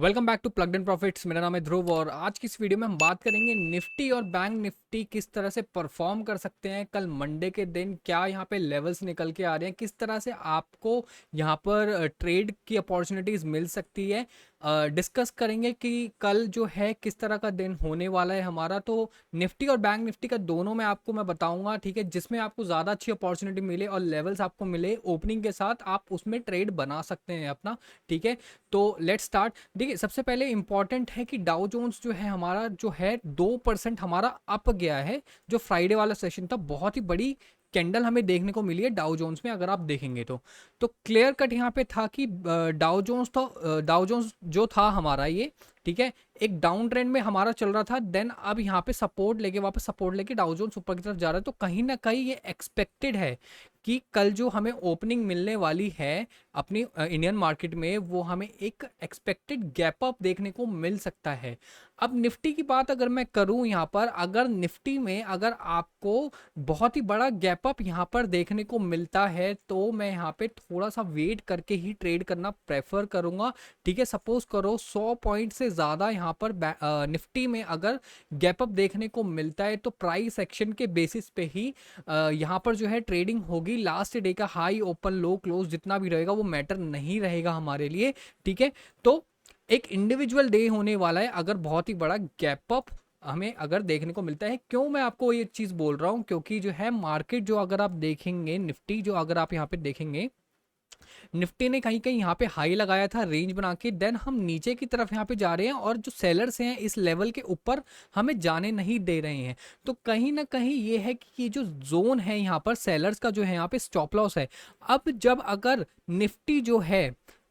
Welcome back to plugged in profits. मेरा नाम है ध्रुव और आज की इस वीडियो में हम बात करेंगे निफ्टी और बैंक निफ्टी किस तरह से परफॉर्म कर सकते हैं कल मंडे के दिन। क्या यहाँ पे लेवल्स निकल के आ रहे हैं, किस तरह से आपको यहाँ पर ट्रेड की अपॉर्चुनिटीज मिल सकती है। डिस्कस करेंगे कि कल जो है किस तरह का दिन होने वाला है हमारा। तो निफ्टी और बैंक निफ्टी का दोनों में आपको मैं बताऊंगा, ठीक है, जिसमें आपको ज़्यादा अच्छी अपॉर्चुनिटी मिले और लेवल्स आपको मिले ओपनिंग के साथ, आप उसमें ट्रेड बना सकते हैं अपना। ठीक है, तो लेट्स स्टार्ट। देखिए, सबसे पहले इंपॉर्टेंट है कि डाउ जोन्स जो है हमारा जो है 2% हमारा अप गया है। जो फ्राइडे वाला सेशन था, बहुत ही बड़ी कैंडल हमें देखने को मिली है डाउ जोन्स में। अगर आप देखेंगे तो क्लियर कट यहाँ पे था कि डाउ जोन्स जो था हमारा ये, ठीक है, एक डाउन ट्रेंड में हमारा चल रहा था। देन अब यहाँ पे सपोर्ट लेके, वापस सपोर्ट लेके डाउ जोन्स ऊपर की तरफ जा रहा है। तो कहीं ना कहीं ये एक्सपेक्टेड है कि कल जो हमें ओपनिंग मिलने वाली है अपनी इंडियन मार्केट में, वो हमें एक एक्सपेक्टेड गैप अप देखने को मिल सकता है। अब निफ्टी की बात अगर मैं करूं यहाँ पर, अगर निफ्टी में अगर आपको बहुत ही बड़ा गैप अप यहाँ पर देखने को मिलता है तो मैं यहाँ पे थोड़ा सा वेट करके ही ट्रेड करना प्रेफर करूंगा। ठीक है, सपोज करो 100 पॉइंट से ज़्यादा यहाँ पर निफ्टी में अगर गैप अप देखने को मिलता है तो प्राइस एक्शन के बेसिस पे ही यहाँ पर जो है ट्रेडिंग होगी। लास्ट डे का हाई ओपन लो क्लोज जितना भी रहेगा वो मैटर नहीं रहेगा हमारे लिए। ठीक है, तो एक इंडिविजुअल डे होने वाला है अगर बहुत ही बड़ा गैप अप हमें अगर देखने को मिलता है। क्यों मैं आपको ये चीज़ बोल रहा हूँ, क्योंकि जो है मार्केट जो अगर आप देखेंगे, निफ्टी जो अगर आप यहाँ पे देखेंगे, निफ्टी ने कहीं कहीं यहाँ पे हाई लगाया था रेंज बना के। देन हम नीचे की तरफ यहाँ पे जा रहे हैं और जो सेलर्स हैं इस लेवल के ऊपर हमें जाने नहीं दे रहे हैं। तो कहीं ना कहीं ये है कि ये जो जोन है यहाँ पर सेलर्स का जो है यहाँ पे स्टॉप लॉस है। अब जब अगर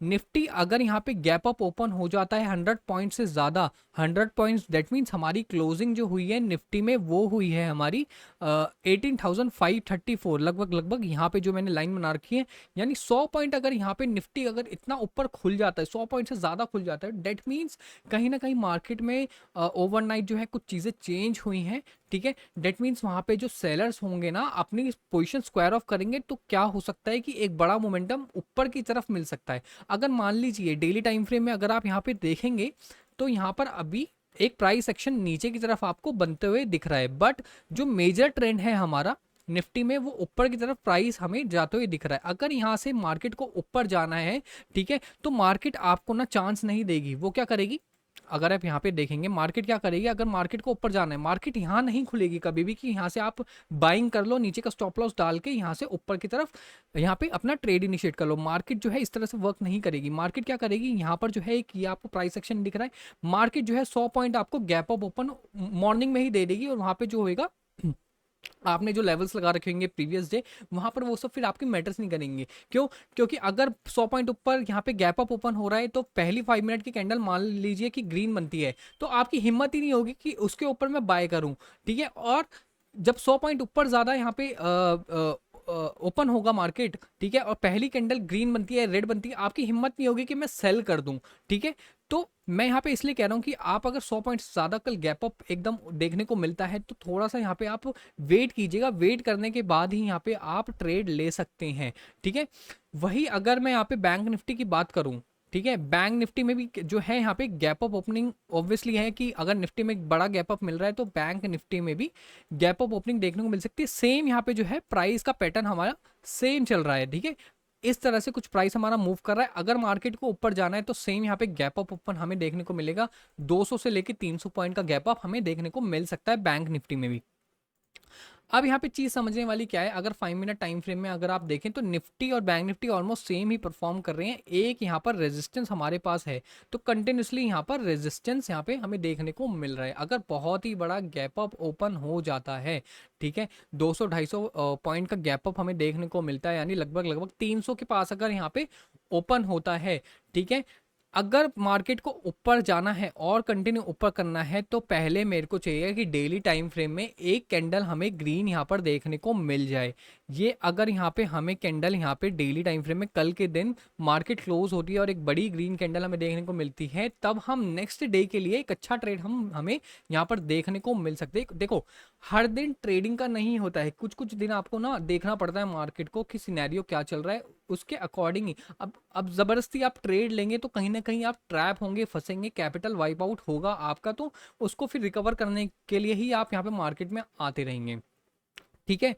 निफ्टी अगर यहाँ पे गैप अप ओपन हो जाता है 100 पॉइंट से ज़्यादा, 100 पॉइंट्स, दैट मीन्स हमारी क्लोजिंग जो हुई है निफ्टी में वो हुई है हमारी 18,534 लगभग लगभग, यहाँ पे जो मैंने लाइन बना रखी है। यानी 100 पॉइंट अगर यहाँ पे निफ्टी अगर इतना ऊपर खुल जाता है, 100 पॉइंट से ज़्यादा खुल जाता है, दैट मीन्स कहीं ना कहीं मार्केट में ओवरनाइट जो है कुछ चीज़ें चेंज हुई हैं। ठीक है, डेट मीन्स वहां पे जो सेलर्स होंगे ना अपनी पोजीशन स्क्वायर ऑफ करेंगे तो क्या हो सकता है कि एक बड़ा मोमेंटम ऊपर की तरफ मिल सकता है। अगर मान लीजिए डेली टाइम फ्रेम में अगर आप यहाँ पे देखेंगे तो यहाँ पर अभी एक प्राइस एक्शन नीचे की तरफ आपको बनते हुए दिख रहा है, बट जो मेजर ट्रेंड है हमारा निफ्टी में वो ऊपर की तरफ प्राइस हमें जाते हुए दिख रहा है। अगर यहाँ से मार्केट को ऊपर जाना है, ठीक है, तो मार्केट आपको ना चांस नहीं देगी। वो क्या करेगी, अगर आप यहाँ पे देखेंगे मार्केट क्या करेगी, अगर मार्केट को ऊपर जाना है, मार्केट यहाँ नहीं खुलेगी कभी भी कि यहाँ से आप बाइंग कर लो, नीचे का स्टॉप लॉस डाल के यहाँ से ऊपर की तरफ यहाँ पे अपना ट्रेड इनिशिएट कर लो। मार्केट जो है इस तरह से वर्क नहीं करेगी। मार्केट क्या करेगी, यहाँ पर जो है कि आपको प्राइस एक्शन दिख रहा है, मार्केट जो है 100 पॉइंट आपको गैप अप ओपन मॉर्निंग में ही दे देगी और वहां पे जो होगा आपने जो लेवल्स लगा रखे होंगे प्रीवियस डे, वहां पर वो सब फिर आपके मैटर्स नहीं करेंगे। क्यों, क्योंकि अगर 100 पॉइंट ऊपर यहाँ पे गैप अप ओपन हो रहा है तो पहली 5 मिनट की कैंडल मान लीजिए कि ग्रीन बनती है तो आपकी हिम्मत ही नहीं होगी कि उसके ऊपर मैं बाय करूं। ठीक है, और जब 100 पॉइंट ऊपर ज्यादा यहाँ पे ओपन होगा मार्केट, ठीक है, और पहली कैंडल ग्रीन बनती है, रेड बनती है, आपकी हिम्मत नहीं होगी कि मैं सेल कर दूं। ठीक है, तो मैं यहाँ पे इसलिए कह रहा हूँ कि आप अगर 100 पॉइंट ज्यादा कल गैप अप एकदम देखने को मिलता है तो थोड़ा सा यहाँ पे आप वेट कीजिएगा। वेट करने के बाद ही यहाँ पे आप ट्रेड ले सकते हैं। ठीक है, वही अगर मैं यहाँ पे बैंक निफ्टी की बात करूँ, ठीक है, बैंक निफ्टी में भी जो है यहाँ पे गैप अप ओपनिंग ऑब्वियसली है कि अगर निफ्टी में बड़ा गैप अप मिल रहा है तो बैंक निफ्टी में भी गैप अप ओपनिंग देखने को मिल सकती है। सेम यहाँ पे जो है प्राइस का पैटर्न हमारा सेम चल रहा है। ठीक है, इस तरह से कुछ प्राइस हमारा मूव कर रहा है। अगर मार्केट को ऊपर जाना है तो सेम यहाँ पे गैप अप ओपन हमें देखने को मिलेगा। 200 से लेके 300 पॉइंट का गैप अप हमें देखने को मिल सकता है बैंक निफ्टी में भी। अब यहाँ पे चीज समझने वाली क्या है, अगर 5 मिनट टाइम फ्रेम में अगर आप देखें तो निफ्टी और बैंक निफ्टी ऑलमोस्ट सेम ही परफॉर्म कर रहे हैं। एक यहाँ पर रेजिस्टेंस हमारे पास है तो कंटिन्यूसली यहाँ पर रेजिस्टेंस यहाँ पे हमें देखने को मिल रहा है। अगर बहुत ही बड़ा गैप अप ओपन हो जाता है, ठीक है, 200-250 पॉइंट का गैप अप हमें देखने को मिलता है, यानी लगभग लगभग 300 के पास अगर यहाँ पे ओपन होता है, ठीक है, अगर मार्केट को ऊपर जाना है और कंटिन्यू ऊपर करना है तो पहले मेरे को चाहिए कि डेली टाइम फ्रेम में एक कैंडल हमें ग्रीन यहाँ पर देखने को मिल जाए। ये अगर यहाँ पे हमें कैंडल यहाँ पे डेली टाइम फ्रेम में कल के दिन मार्केट क्लोज होती है और एक बड़ी ग्रीन कैंडल हमें देखने को मिलती है, तब हम नेक्स्ट डे के लिए एक अच्छा ट्रेड हमें यहाँ पर देखने को मिल सकते हैं। देखो, हर दिन ट्रेडिंग का नहीं होता है, कुछ कुछ दिन आपको ना देखना पड़ता है मार्केट को कि सिनेरियो क्या चल रहा है, उसके अकॉर्डिंग ही। अब ज़बरदस्ती आप ट्रेड लेंगे तो कहीं ना कहीं आप ट्रैप होंगे, फंसेंगे, कैपिटल वाइप आउट होगा आपका, तो उसको फिर रिकवर करने के लिए ही आप यहाँ पे मार्केट में आते रहेंगे। ठीक है।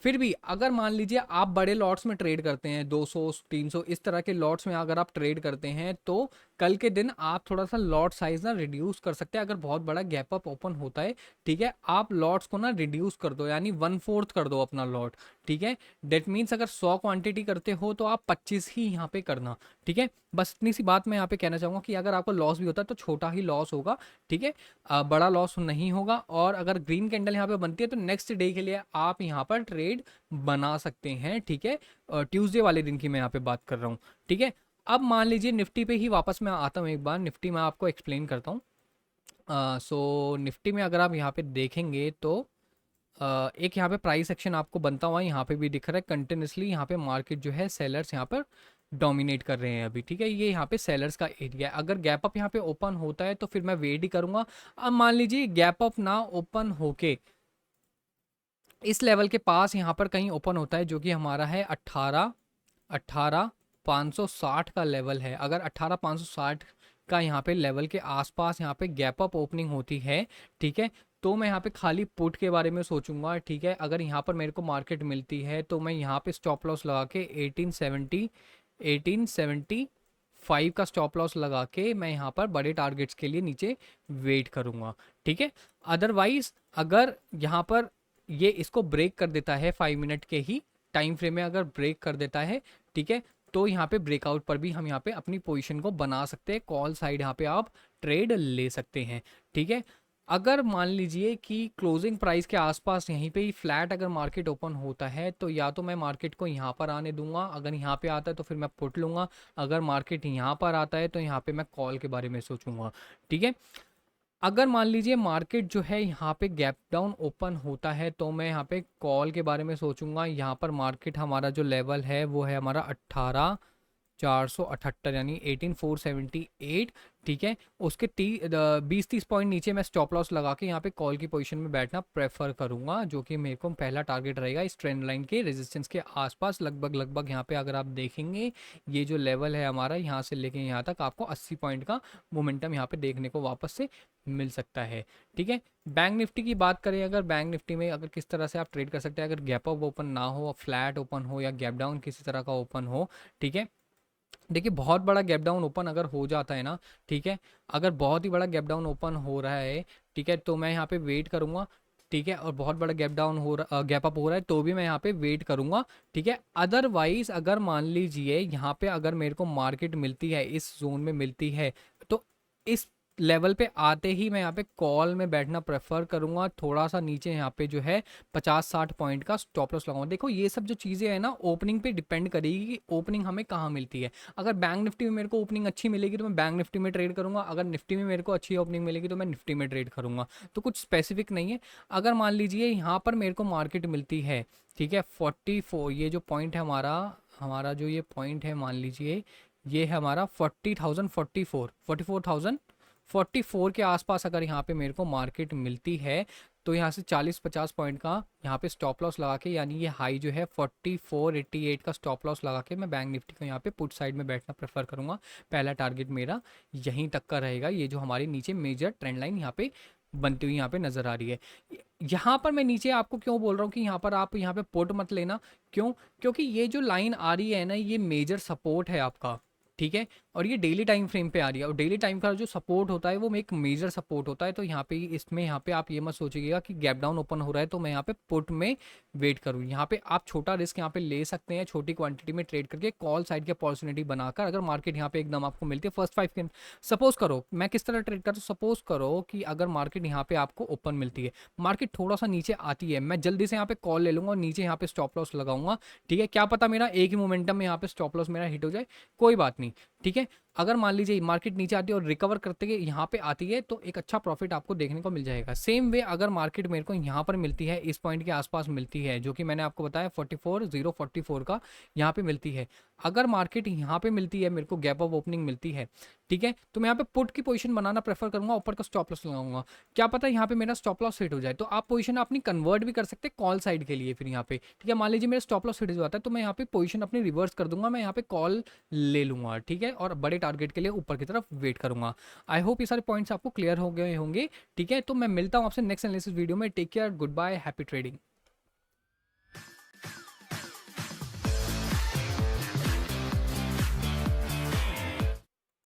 फिर भी अगर मान लीजिए आप बड़े लॉट्स में ट्रेड करते हैं, 200 300 इस तरह के लॉट्स में अगर आप ट्रेड करते हैं, तो कल के दिन आप थोड़ा सा लॉट साइज ना रिड्यूस कर सकते हैं। अगर बहुत बड़ा गैप अप ओपन होता है, ठीक है, आप लॉट्स को ना रिड्यूस कर दो, यानी 1/4 कर दो अपना लॉट। ठीक है। डेट मीन्स अगर 100 क्वांटिटी करते हो तो आप 25 ही यहाँ पे करना। ठीक है। बस इतनी सी बात मैं यहाँ पे कहना चाहूँगा कि अगर आपको लॉस भी होता है तो छोटा ही लॉस होगा। ठीक है। बड़ा लॉस नहीं होगा। और अगर ग्रीन कैंडल यहाँ पे बनती है तो नेक्स्ट डे के लिए आप यहाँ पर ट्रेड बना सकते हैं। ठीक है। ट्यूसडे वाले दिन की मैं यहाँ पे बात कर रहा हूँ। ठीक है। अब मान लीजिए निफ्टी पे ही वापस मैं आता हूँ, एक बार निफ्टी में आपको एक्सप्लेन करता हूँ। सो निफ्टी में अगर आप यहाँ पे देखेंगे तो एक यहाँ पे प्राइस एक्शन आपको बनता हुआ यहाँ पे भी दिख रहा है कंटिन्यूसली। यहाँ पे मार्केट जो है सेलर्स यहाँ पर डोमिनेट कर रहे हैं अभी। ठीक है। ये यहाँ पे सेलर्स का एरिया है। अगर गैप अप यहाँ पे ओपन होता है तो फिर मैं वेट ही करूंगा। अब मान लीजिए गैप अप ना ओपन होके इस लेवल के पास यहाँ पर कहीं ओपन होता है, जो कि हमारा है 18,560 का लेवल है। अगर 18,560 का यहाँ पे लेवल के आसपास यहाँ पे गैप अप ओपनिंग होती है, ठीक है, तो मैं यहाँ पे खाली पुट के बारे में सोचूंगा। ठीक है। अगर यहाँ पर मेरे को मार्केट मिलती है तो मैं यहाँ पे स्टॉप लॉस लगा के 1875 का स्टॉप लॉस लगा के मैं यहाँ पर बड़े टारगेट्स के लिए नीचे वेट करूँगा। ठीक है। अदरवाइज अगर यहाँ पर ये इसको ब्रेक कर देता है 5 मिनट के ही टाइम फ्रेम में, अगर ब्रेक कर देता है, ठीक है, तो यहाँ पे ब्रेकआउट पर भी हम यहाँ पे अपनी पोजीशन को बना सकते हैं। कॉल साइड यहाँ पे आप ट्रेड ले सकते हैं। ठीक है। अगर मान लीजिए कि क्लोजिंग प्राइस के आसपास यहीं पे ही फ्लैट अगर मार्केट ओपन होता है तो या तो मैं मार्केट को यहाँ पर आने दूंगा, अगर यहाँ पे आता है तो फिर मैं पुट लूंगा, अगर मार्केट यहाँ पर आता है तो यहाँ पे मैं कॉल के बारे में सोचूंगा। ठीक है। अगर मान लीजिए मार्केट जो है यहाँ पे गैप डाउन ओपन होता है तो मैं यहाँ पे कॉल के बारे में सोचूंगा। यहाँ पर मार्केट हमारा जो लेवल है वो है हमारा 18,478 यानी 18,478। ठीक है। उसके 20-30 पॉइंट नीचे मैं स्टॉप लॉस लगा के यहाँ पे कॉल की पोजीशन में बैठना प्रेफर करूंगा, जो कि मेरे को पहला टारगेट रहेगा इस ट्रेंड लाइन के रेजिस्टेंस के आसपास। लगभग लगभग यहाँ पे अगर आप देखेंगे ये जो लेवल है हमारा, यहाँ से लेके यहाँ तक आपको 80 पॉइंट का मोमेंटम यहाँ पे देखने को वापस से मिल सकता है। ठीक है। बैंक निफ्टी की बात करें, अगर बैंक निफ्टी में अगर किस तरह से आप ट्रेड कर सकते हैं, अगर गैप अप ओपन ना हो, फ्लैट ओपन हो या गैप डाउन किसी तरह का ओपन हो। ठीक है। देखिए बहुत बड़ा गैप डाउन ओपन अगर हो जाता है ना, ठीक है, अगर बहुत ही बड़ा गैप डाउन ओपन हो रहा है, ठीक है, तो मैं यहाँ पे वेट करूंगा। ठीक है। और बहुत बड़ा गैप डाउन हो रहा गैप अप हो रहा है तो भी मैं यहाँ पे वेट करूंगा। ठीक है। अदरवाइज अगर मान लीजिए यहाँ पे अगर मेरे को मार्केट मिलती है, इस जोन में मिलती है, तो इस लेवल पे आते ही मैं यहाँ पे कॉल में बैठना प्रेफर करूंगा। थोड़ा सा नीचे यहाँ पे जो है 50-60 पॉइंट का स्टॉप लॉस लगाऊंगा। देखो ये सब जो चीज़ें हैं ना ओपनिंग पे डिपेंड करेगी कि ओपनिंग हमें कहाँ मिलती है। अगर बैंक निफ्टी में मेरे को ओपनिंग अच्छी मिलेगी तो मैं बैंक निफ्टी में ट्रेड करूंगा, अगर निफ्टी में मेरे को अच्छी ओपनिंग मिलेगी तो मैं निफ्टी में ट्रेड करूंगा। तो कुछ स्पेसिफिक नहीं है। अगर मान लीजिए यहाँ पर मेरे को मार्केट मिलती है, ठीक है, 44, ये जो पॉइंट है हमारा हमारा जो ये पॉइंट है मान लीजिए ये है हमारा 44,044 के आसपास अगर यहाँ पे मेरे को मार्केट मिलती है तो यहाँ से 40-50 पॉइंट का यहाँ पे स्टॉप लॉस लगा के, यानी ये हाई जो है 4488 का स्टॉप लॉस लगा के मैं बैंक निफ्टी को यहाँ पे पुट साइड में बैठना प्रेफर करूँगा। पहला टारगेट मेरा यहीं तक का रहेगा, ये जो हमारी नीचे मेजर ट्रेंड लाइन यहाँ पे बनती हुई यहाँ पे नजर आ रही है। यहाँ पर मैं नीचे आपको क्यों बोल रहा हूँ कि यहाँ पर आप यहाँ पे पुट मत लेना, क्यों? क्योंकि ये जो लाइन आ रही है ना ये मेजर सपोर्ट है आपका। ठीक है। और ये डेली टाइम फ्रेम पे आ रही है, और डेली टाइम का जो सपोर्ट होता है वो एक मेजर सपोर्ट होता है। तो यहाँ पे इसमें यहाँ पे आप ये मत सोचिएगा कि गैप डाउन ओपन हो रहा है तो मैं यहाँ पे पुट में वेट करूँ। यहाँ पे आप छोटा रिस्क यहाँ पे ले सकते हैं, छोटी क्वांटिटी में ट्रेड करके कॉल साइड की अपॉर्चुनिटी बनाकर। अगर मार्केट यहाँ पे एकदम आपको मिलती है फर्स्ट 5 के, सपोज करो मैं किस तरह ट्रेड करता हूँ, सपोज करो कि अगर मार्केट यहाँ पे आपको ओपन मिलती है, मार्केट थोड़ा सा नीचे आती है, मैं जल्दी से यहाँ पे कॉल ले लूंगा और नीचे यहाँ पे स्टॉप लॉस लगाऊंगा। ठीक है। क्या पता मेरा एक ही मोमेंटम में यहाँ पे स्टॉप लॉस मेरा हिट हो जाए, कोई बात नहीं। ठीक है। अगर मान लीजिए मार्केट नीचे आती है और रिकवर करते हुए यहाँ पे आती है तो एक अच्छा प्रॉफिट आपको देखने को मिल जाएगा। सेम वे अगर मार्केट मेरे को यहाँ पर मिलती है, इस पॉइंट के आसपास मिलती है, जो कि मैंने आपको बताया 44,044 का यहाँ पे मिलती है। अगर मार्केट यहाँ पे मिलती है, मेरे को गैप ऑफ ओपनिंग मिलती है, ठीक है, तो मैं यहाँ पे पुट की पोजीशन बनाना प्रेफर करूंगा, ऊपर का स्टॉप लॉस लगाऊंगा। क्या पता यहाँ पे मेरा स्टॉप लॉस हिट हो जाए, तो आप पोजीशन अपनी कन्वर्ट भी कर सकते हैं कॉल साइड के लिए। फिर यहाँ पे ठीक है, मान लीजिए मेरा स्टॉप लॉस हिट हो जाता है तो मैं यहाँ पे पोजीशन अपनी रिवर्स कर दूंगा, मैं यहाँ पे कॉल ले लूंगा, ठीक है, और बड़े टारगेट के लिए ऊपर की तरफ वेट करूंगा। आई होप ये सारे पॉइंट्स आपको क्लियर हो गए होंगे। ठीक है, तो मैं मिलता हूँ आपसे नेक्स्ट एनालिसिस वीडियो में। Take care, goodbye, happy trading.